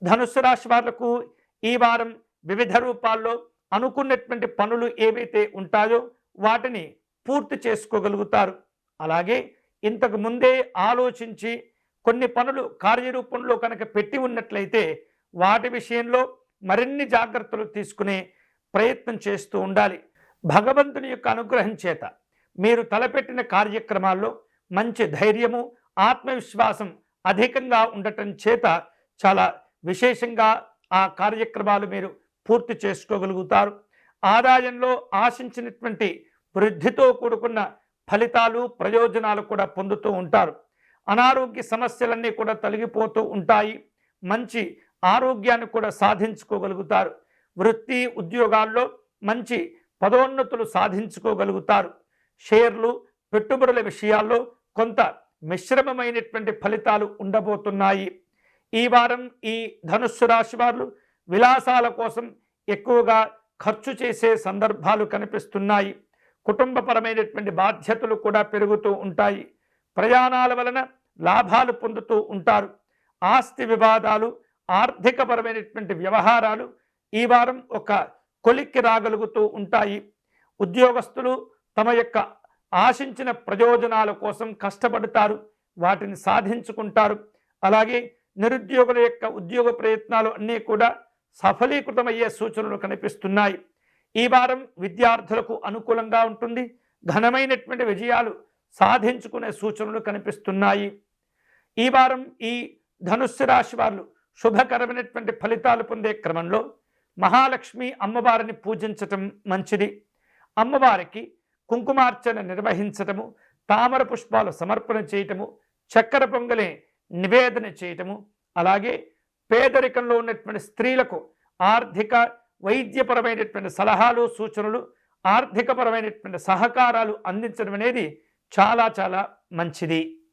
ధనుస్సు రాశి వాళ్లకు ఈ వారం వివిధ రూపాల్లో అనుకున్నటువంటి పనులు ఏవైతే ఉంటాయో వాటిని పూర్తి చేసుకోగలుగుతారు. అలాగే ఇంతకు ముందే ఆలోచించి కొన్ని పనులు కార్యరూపంలో కనుక పెట్టి ఉన్నట్లయితే వాటి విషయంలో మరిన్ని జాగ్రత్తలు తీసుకునే ప్రయత్నం చేస్తూ ఉండాలి. భగవంతుని యొక్క అనుగ్రహం చేత మీరు తలపెట్టిన కార్యక్రమాల్లో మంచి ధైర్యము, ఆత్మవిశ్వాసం అధికంగా ఉండటం చేత చాలా విశేషంగా ఆ కార్యక్రమాలు మీరు పూర్తి చేసుకోగలుగుతారు. ఆదాయంలో ఆశించినటువంటి వృద్ధితో కూడుకున్న ఫలితాలు, ప్రయోజనాలు కూడా పొందుతూ ఉంటారు. అనారోగ్య సమస్యలన్నీ కూడా తొలగిపోతూ ఉంటాయి. మంచి ఆరోగ్యాన్ని కూడా సాధించుకోగలుగుతారు. వృత్తి ఉద్యోగాల్లో మంచి పదోన్నతులు సాధించుకోగలుగుతారు. షేర్లు, పెట్టుబడుల విషయాల్లో కొంత మిశ్రమమైనటువంటి ఫలితాలు ఉండబోతున్నాయి. ఈ వారం ఈ ధనుస్సు రాశి వారు విలాసాల కోసం ఎక్కువగా ఖర్చు చేసే సందర్భాలు కనిపిస్తున్నాయి. కుటుంబపరమైనటువంటి బాధ్యతలు కూడా పెరుగుతూ ఉంటాయి. ప్రయాణాల వలన లాభాలు పొందుతూ ఉంటారు. ఆస్తి వివాదాలు, ఆర్థికపరమైనటువంటి వ్యవహారాలు ఈ వారం ఒక కొలిక్కి రాగలుగుతూ ఉంటాయి. ఉద్యోగస్తులు తమ యొక్క ఆశించిన ప్రయోజనాల కోసం కష్టపడతారు, వాటిని సాధించుకుంటారు. అలాగే నిరుద్యోగుల యొక్క ఉద్యోగ ప్రయత్నాలు అన్నీ కూడా సఫలీకృతమయ్యే సూచనలు కనిపిస్తున్నాయి. ఈ వారం విద్యార్థులకు అనుకూలంగా ఉంటుంది. ఘనమైనటువంటి విజయాలు సాధించుకునే సూచనలు కనిపిస్తున్నాయి. ఈ వారం ఈ ధనుస్సు రాశి వారు శుభకరమైనటువంటి ఫలితాలు పొందే క్రమంలో మహాలక్ష్మి అమ్మవారిని పూజించటం మంచిది. అమ్మవారికి కుంకుమార్చన నిర్వహించటము, తామర పుష్పాలు సమర్పణ చేయటము, చక్కెర పొంగలి నివేదన చేయటము, అలాగే పేదరికంలో ఉన్నటువంటి స్త్రీలకు ఆర్థిక వైద్యపరమైనటువంటి సలహాలు, సూచనలు, ఆర్థికపరమైనటువంటి సహకారాలు అందించడం అనేది చాలా చాలా మంచిది.